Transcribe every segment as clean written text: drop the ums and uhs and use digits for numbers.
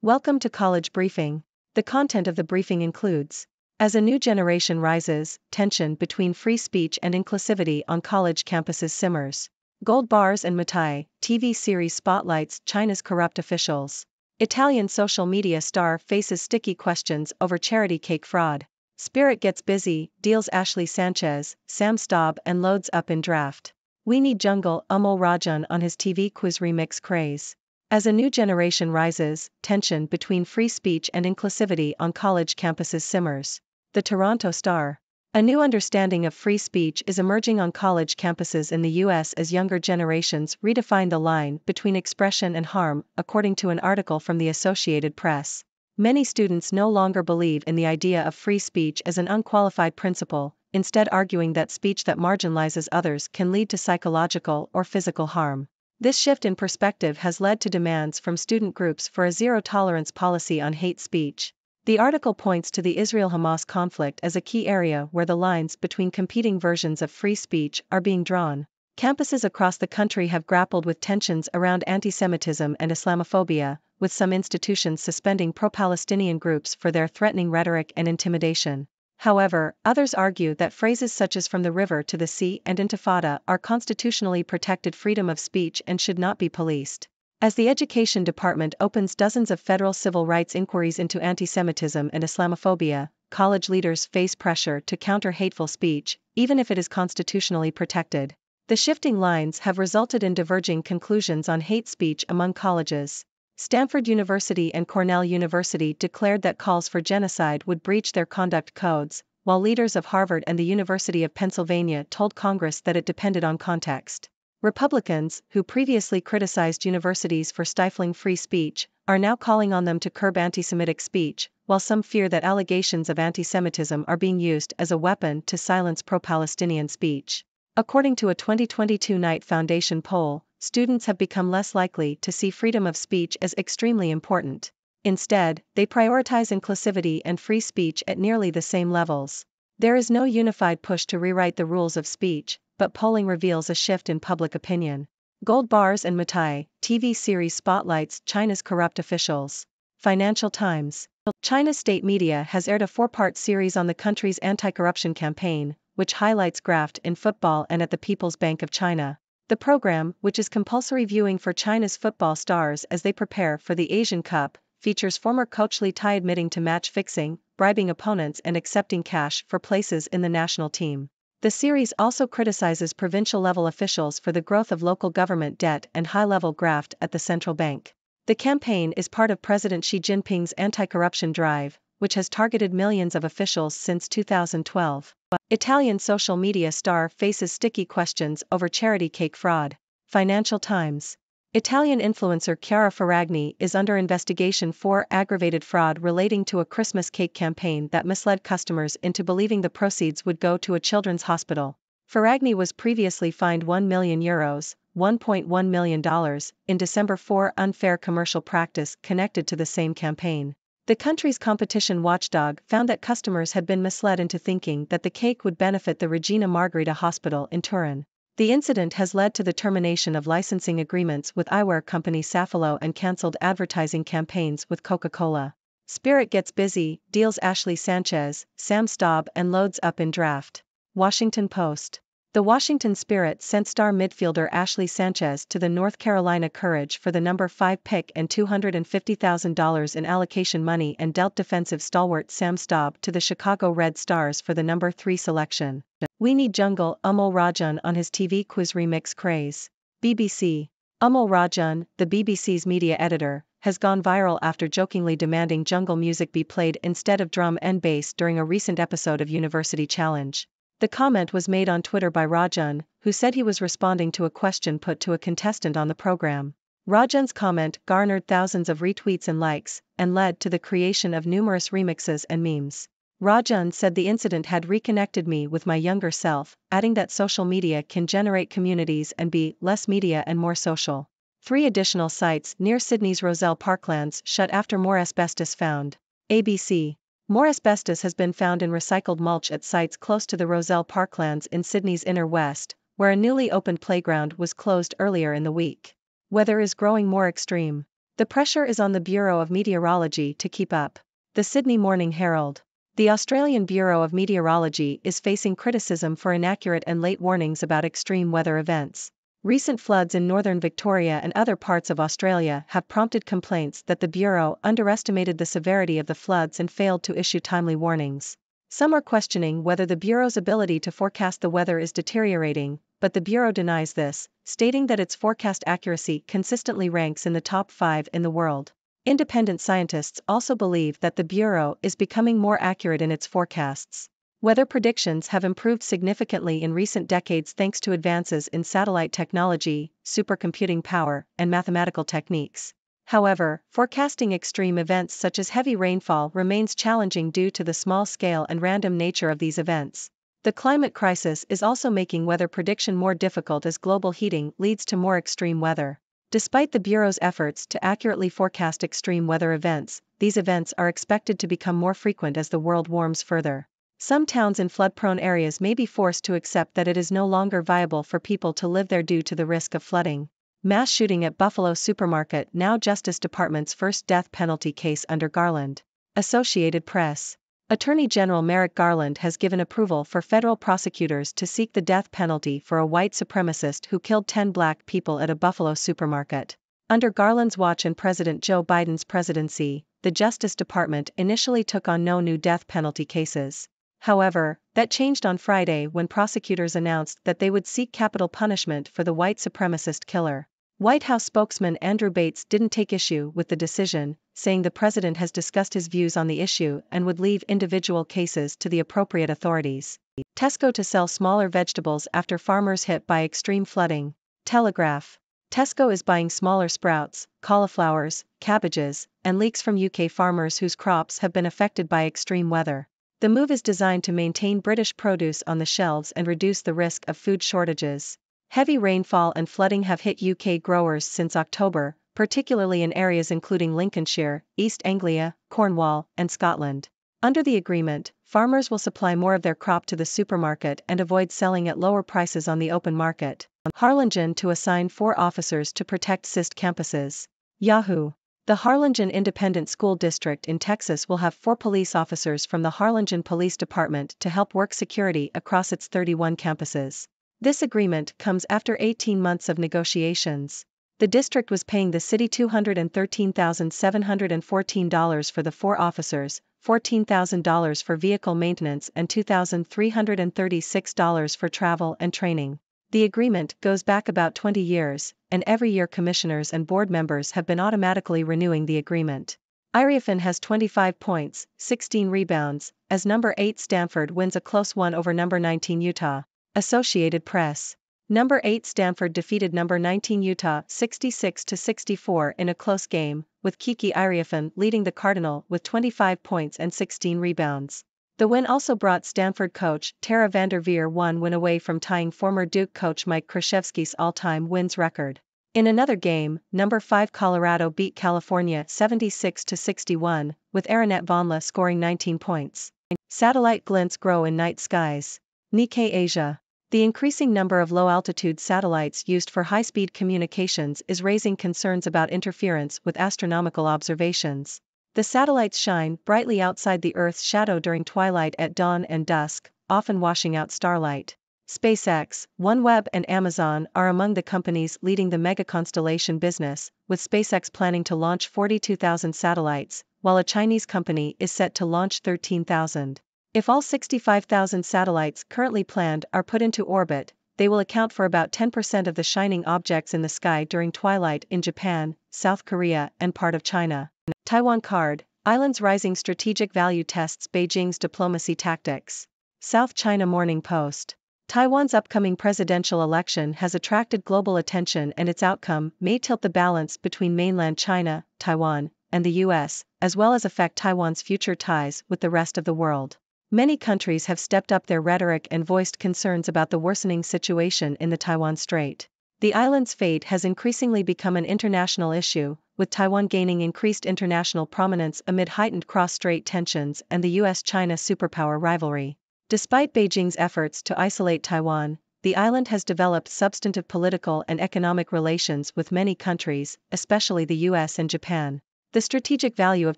Welcome to College Briefing. The content of the briefing includes: as a new generation rises, tension between free speech and inclusivity on college campuses simmers. Gold bars and mitai, TV series spotlights China's corrupt officials. Italian social media star faces sticky questions over charity cake fraud. Spirit gets busy, deals Ashley Sanchez, Sam Staub and loads up in draft. We need jungle Amol Rajan on his TV quiz remix craze. As a new generation rises, tension between free speech and inclusivity on college campuses simmers. The Toronto Star. A new understanding of free speech is emerging on college campuses in the U.S. as younger generations redefine the line between expression and harm, according to an article from the Associated Press. Many students no longer believe in the idea of free speech as an unqualified principle, instead arguing that speech that marginalizes others can lead to psychological or physical harm. This shift in perspective has led to demands from student groups for a zero-tolerance policy on hate speech. The article points to the Israel-Hamas conflict as a key area where the lines between competing versions of free speech are being drawn. Campuses across the country have grappled with tensions around anti-Semitism and Islamophobia, with some institutions suspending pro-Palestinian groups for their threatening rhetoric and intimidation. However, others argue that phrases such as "from the river to the sea" and "intifada" are constitutionally protected freedom of speech and should not be policed. As the Education Department opens dozens of federal civil rights inquiries into anti-Semitism and Islamophobia, college leaders face pressure to counter hateful speech, even if it is constitutionally protected. The shifting lines have resulted in diverging conclusions on hate speech among colleges. Stanford University and Cornell University declared that calls for genocide would breach their conduct codes, while leaders of Harvard and the University of Pennsylvania told Congress that it depended on context. Republicans, who previously criticized universities for stifling free speech, are now calling on them to curb anti-Semitic speech, while some fear that allegations of anti-Semitism are being used as a weapon to silence pro-Palestinian speech. According to a 2022 Knight Foundation poll, students have become less likely to see freedom of speech as extremely important. Instead, they prioritize inclusivity and free speech at nearly the same levels. There is no unified push to rewrite the rules of speech, but polling reveals a shift in public opinion. Gold bars and mitai, TV series spotlights China's corrupt officials. Financial Times. China's state media has aired a 4-part series on the country's anti-corruption campaign, which highlights graft in football and at the People's Bank of China. The program, which is compulsory viewing for China's football stars as they prepare for the Asian Cup, features former coach Li Tai admitting to match fixing, bribing opponents and accepting cash for places in the national team. The series also criticizes provincial-level officials for the growth of local government debt and high-level graft at the central bank. The campaign is part of President Xi Jinping's anti-corruption drive, which has targeted millions of officials since 2012. Italian social media star faces sticky questions over charity cake fraud. Financial Times. Italian influencer Chiara Ferragni is under investigation for aggravated fraud relating to a Christmas cake campaign that misled customers into believing the proceeds would go to a children's hospital. Ferragni was previously fined €1 million, $1.1 million, in December for unfair commercial practice connected to the same campaign. The country's competition watchdog found that customers had been misled into thinking that the cake would benefit the Regina Margherita Hospital in Turin. The incident has led to the termination of licensing agreements with eyewear company Safilo and cancelled advertising campaigns with Coca-Cola. Spirit gets busy, deals Ashley Sanchez, Sam Staub and loads up in draft. Washington Post. The Washington Spirit sent star midfielder Ashley Sanchez to the North Carolina Courage for the number 5 pick and $250,000 in allocation money, and dealt defensive stalwart Sam Staub to the Chicago Red Stars for the number 3 selection. We need jungle Amol Rajan on his TV quiz remix craze. BBC. Amol Rajan, the BBC's media editor, has gone viral after jokingly demanding jungle music be played instead of drum and bass during a recent episode of University Challenge. The comment was made on Twitter by Rajan, who said he was responding to a question put to a contestant on the program. Rajan's comment garnered thousands of retweets and likes, and led to the creation of numerous remixes and memes. Rajan said the incident had reconnected me with my younger self, adding that social media can generate communities and be less media and more social. 3 additional sites near Sydney's Rozelle Parklands shut after more asbestos found. ABC. More asbestos has been found in recycled mulch at sites close to the Rozelle Parklands in Sydney's inner west, where a newly opened playground was closed earlier in the week. Weather is growing more extreme. The pressure is on the Bureau of Meteorology to keep up. The Sydney Morning Herald. The Australian Bureau of Meteorology is facing criticism for inaccurate and late warnings about extreme weather events. Recent floods in northern Victoria and other parts of Australia have prompted complaints that the Bureau underestimated the severity of the floods and failed to issue timely warnings. Some are questioning whether the Bureau's ability to forecast the weather is deteriorating, but the Bureau denies this, stating that its forecast accuracy consistently ranks in the top 5 in the world. Independent scientists also believe that the Bureau is becoming more accurate in its forecasts. Weather predictions have improved significantly in recent decades thanks to advances in satellite technology, supercomputing power, and mathematical techniques. However, forecasting extreme events such as heavy rainfall remains challenging due to the small scale and random nature of these events. The climate crisis is also making weather prediction more difficult as global heating leads to more extreme weather. Despite the Bureau's efforts to accurately forecast extreme weather events, these events are expected to become more frequent as the world warms further. Some towns in flood-prone areas may be forced to accept that it is no longer viable for people to live there due to the risk of flooding. Mass shooting at Buffalo supermarket now Justice Department's first death penalty case under Garland. Associated Press. Attorney General Merrick Garland has given approval for federal prosecutors to seek the death penalty for a white supremacist who killed 10 black people at a Buffalo supermarket. Under Garland's watch and President Joe Biden's presidency, the Justice Department initially took on no new death penalty cases. However, that changed on Friday when prosecutors announced that they would seek capital punishment for the white supremacist killer. White House spokesman Andrew Bates didn't take issue with the decision, saying the president has discussed his views on the issue and would leave individual cases to the appropriate authorities. Tesco to sell smaller vegetables after farmers hit by extreme flooding. Telegraph. Tesco is buying smaller sprouts, cauliflowers, cabbages, and leeks from UK farmers whose crops have been affected by extreme weather. The move is designed to maintain British produce on the shelves and reduce the risk of food shortages. Heavy rainfall and flooding have hit UK growers since October, particularly in areas including Lincolnshire, East Anglia, Cornwall, and Scotland. Under the agreement, farmers will supply more of their crop to the supermarket and avoid selling at lower prices on the open market. Harlingen to assign 4 officers to protect CIST campuses. Yahoo! The Harlingen Independent School District in Texas will have 4 police officers from the Harlingen Police Department to help work security across its 31 campuses. This agreement comes after 18 months of negotiations. The district was paying the city $213,714 for the 4 officers, $14,000 for vehicle maintenance and $2,336 for travel and training. The agreement goes back about 20 years, and every year commissioners and board members have been automatically renewing the agreement. Iriefin has 25 points, 16 rebounds, as number 8 Stanford wins a close one over number 19 Utah. Associated Press. Number 8 Stanford defeated number 19 Utah 66-64 in a close game, with Kiki Iriefin leading the Cardinal with 25 points and 16 rebounds. The win also brought Stanford coach Tara Vanderveer one win away from tying former Duke coach Mike Krzyzewski's all-time wins record. In another game, number 5 Colorado beat California 76-61, with Aronette Vonla scoring 19 points. Satellite glints grow in night skies. Nikkei Asia. The increasing number of low-altitude satellites used for high-speed communications is raising concerns about interference with astronomical observations. The satellites shine brightly outside the Earth's shadow during twilight at dawn and dusk, often washing out starlight. SpaceX, OneWeb and Amazon are among the companies leading the mega-constellation business, with SpaceX planning to launch 42,000 satellites, while a Chinese company is set to launch 13,000. If all 65,000 satellites currently planned are put into orbit, they will account for about 10% of the shining objects in the sky during twilight in Japan, South Korea, and part of China. Taiwan card, island's rising strategic value tests Beijing's diplomacy tactics. South China Morning Post. Taiwan's upcoming presidential election has attracted global attention, and its outcome may tilt the balance between mainland China, Taiwan, and the US, as well as affect Taiwan's future ties with the rest of the world. Many countries have stepped up their rhetoric and voiced concerns about the worsening situation in the Taiwan Strait. The island's fate has increasingly become an international issue, with Taiwan gaining increased international prominence amid heightened cross-strait tensions and the US-China superpower rivalry. Despite Beijing's efforts to isolate Taiwan, the island has developed substantive political and economic relations with many countries, especially the US and Japan. The strategic value of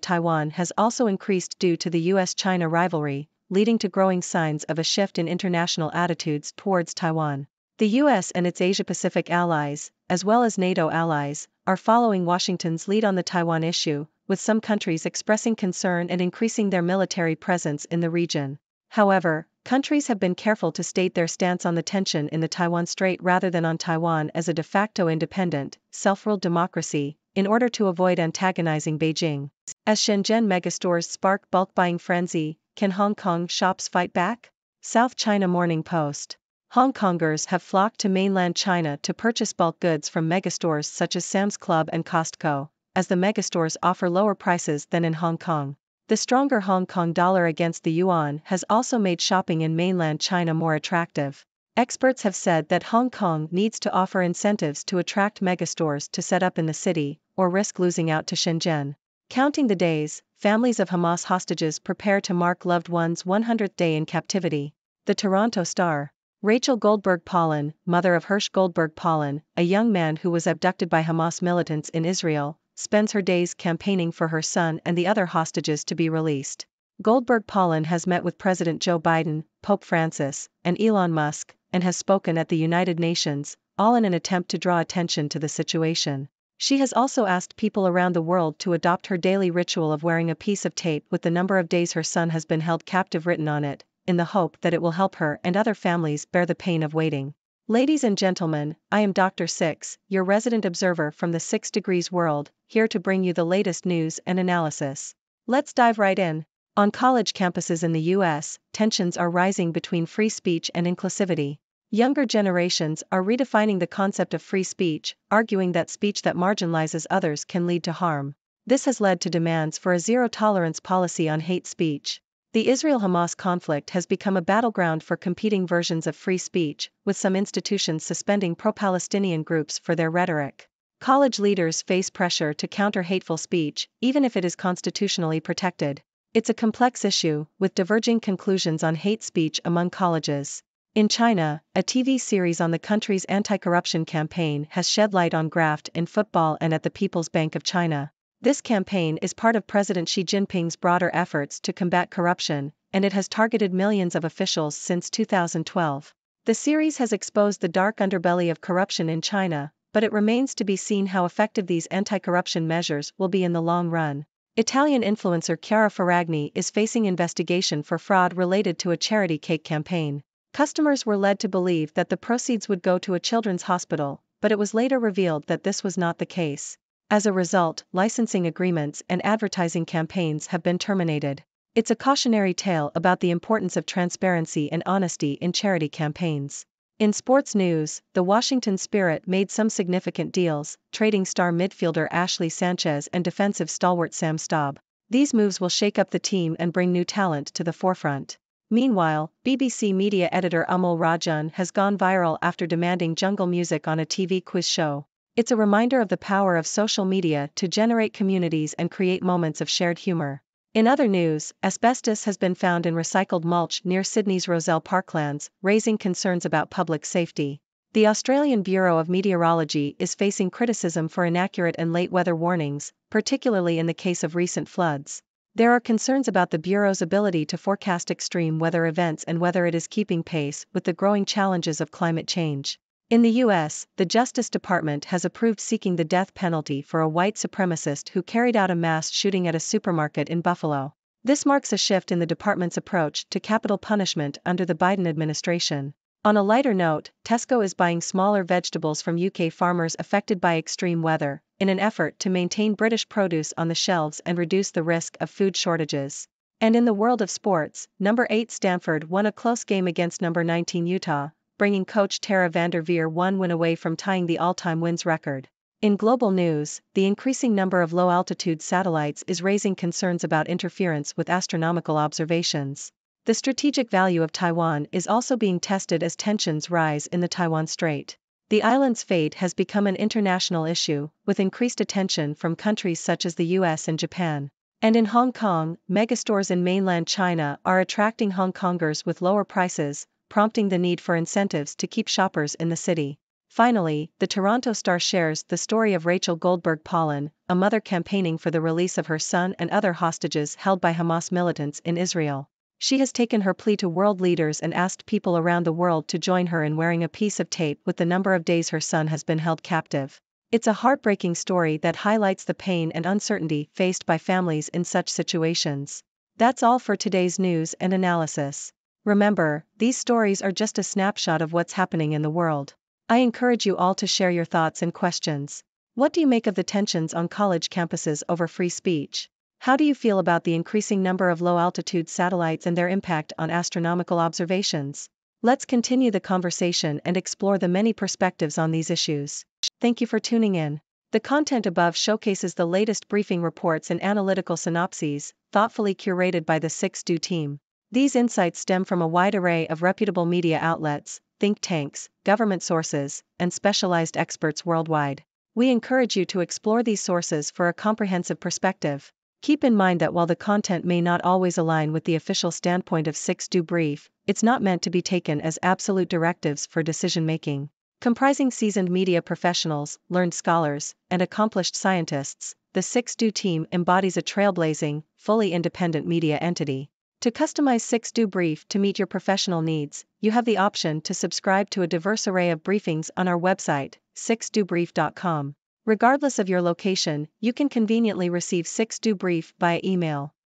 Taiwan has also increased due to the US-China rivalry, leading to growing signs of a shift in international attitudes towards Taiwan. The US and its Asia-Pacific allies, as well as NATO allies, are following Washington's lead on the Taiwan issue, with some countries expressing concern and increasing their military presence in the region. However, countries have been careful to state their stance on the tension in the Taiwan Strait rather than on Taiwan as a de facto independent, self-ruled democracy, in order to avoid antagonizing Beijing. As Shenzhen megastores spark bulk buying frenzy, can Hong Kong shops fight back? South China Morning Post. Hong Kongers have flocked to mainland China to purchase bulk goods from megastores such as Sam's Club and Costco, as the megastores offer lower prices than in Hong Kong. The stronger Hong Kong dollar against the yuan has also made shopping in mainland China more attractive. Experts have said that Hong Kong needs to offer incentives to attract megastores to set up in the city, or risk losing out to Shenzhen. Counting the days, families of Hamas hostages prepare to mark loved ones' 100th day in captivity. The Toronto Star. Rachel Goldberg-Pollen, mother of Hirsch Goldberg-Pollen, a young man who was abducted by Hamas militants in Israel, spends her days campaigning for her son and the other hostages to be released. Goldberg-Pollen has met with President Joe Biden, Pope Francis, and Elon Musk, and has spoken at the United Nations, all in an attempt to draw attention to the situation. She has also asked people around the world to adopt her daily ritual of wearing a piece of tape with the number of days her son has been held captive written on it, in the hope that it will help her and other families bear the pain of waiting. Ladies and gentlemen, I am Dr. Six, your resident observer from the 6 Degrees world, here to bring you the latest news and analysis. Let's dive right in. On college campuses in the US, tensions are rising between free speech and inclusivity. Younger generations are redefining the concept of free speech, arguing that speech that marginalizes others can lead to harm. This has led to demands for a zero-tolerance policy on hate speech. The Israel-Hamas conflict has become a battleground for competing versions of free speech, with some institutions suspending pro-Palestinian groups for their rhetoric. College leaders face pressure to counter hateful speech, even if it is constitutionally protected. It's a complex issue, with diverging conclusions on hate speech among colleges. In China, a TV series on the country's anti-corruption campaign has shed light on graft in football and at the People's Bank of China. This campaign is part of President Xi Jinping's broader efforts to combat corruption, and it has targeted millions of officials since 2012. The series has exposed the dark underbelly of corruption in China, but it remains to be seen how effective these anti-corruption measures will be in the long run. Italian influencer Chiara Ferragni is facing investigation for fraud related to a charity cake campaign. Customers were led to believe that the proceeds would go to a children's hospital, but it was later revealed that this was not the case. As a result, licensing agreements and advertising campaigns have been terminated. It's a cautionary tale about the importance of transparency and honesty in charity campaigns. In sports news, the Washington Spirit made some significant deals, trading star midfielder Ashley Sanchez and defensive stalwart Sam Staub. These moves will shake up the team and bring new talent to the forefront. Meanwhile, BBC media editor Amol Rajan has gone viral after demanding jungle music on a TV quiz show. It's a reminder of the power of social media to generate communities and create moments of shared humor. In other news, asbestos has been found in recycled mulch near Sydney's Rozelle Parklands, raising concerns about public safety. The Australian Bureau of Meteorology is facing criticism for inaccurate and late weather warnings, particularly in the case of recent floods. There are concerns about the Bureau's ability to forecast extreme weather events and whether it is keeping pace with the growing challenges of climate change. In the U.S., the Justice Department has approved seeking the death penalty for a white supremacist who carried out a mass shooting at a supermarket in Buffalo. This marks a shift in the department's approach to capital punishment under the Biden administration. On a lighter note, Tesco is buying smaller vegetables from UK farmers affected by extreme weather, in an effort to maintain British produce on the shelves and reduce the risk of food shortages. And in the world of sports, number 8 Stanford won a close game against number 19 Utah, bringing coach Tara Vanderveer one win away from tying the all-time wins record. In global news, the increasing number of low-altitude satellites is raising concerns about interference with astronomical observations. The strategic value of Taiwan is also being tested as tensions rise in the Taiwan Strait. The island's fate has become an international issue, with increased attention from countries such as the US and Japan. And in Hong Kong, megastores in mainland China are attracting Hong Kongers with lower prices, prompting the need for incentives to keep shoppers in the city. Finally, the Toronto Star shares the story of Rachel Goldberg-Polin, a mother campaigning for the release of her son and other hostages held by Hamas militants in Israel. She has taken her plea to world leaders and asked people around the world to join her in wearing a piece of tape with the number of days her son has been held captive. It's a heartbreaking story that highlights the pain and uncertainty faced by families in such situations. That's all for today's news and analysis. Remember, these stories are just a snapshot of what's happening in the world. I encourage you all to share your thoughts and questions. What do you make of the tensions on college campuses over free speech? How do you feel about the increasing number of low-altitude satellites and their impact on astronomical observations? Let's continue the conversation and explore the many perspectives on these issues. Thank you for tuning in. The content above showcases the latest briefing reports and analytical synopses, thoughtfully curated by the 6Do team. These insights stem from a wide array of reputable media outlets, think tanks, government sources, and specialized experts worldwide. We encourage you to explore these sources for a comprehensive perspective. Keep in mind that while the content may not always align with the official standpoint of 6Do Brief, it's not meant to be taken as absolute directives for decision-making. Comprising seasoned media professionals, learned scholars, and accomplished scientists, the 6Do team embodies a trailblazing, fully independent media entity. To customize 6Do Brief to meet your professional needs, you have the option to subscribe to a diverse array of briefings on our website, 6dobrief.com. Regardless of your location, you can conveniently receive 6Do Brief via email.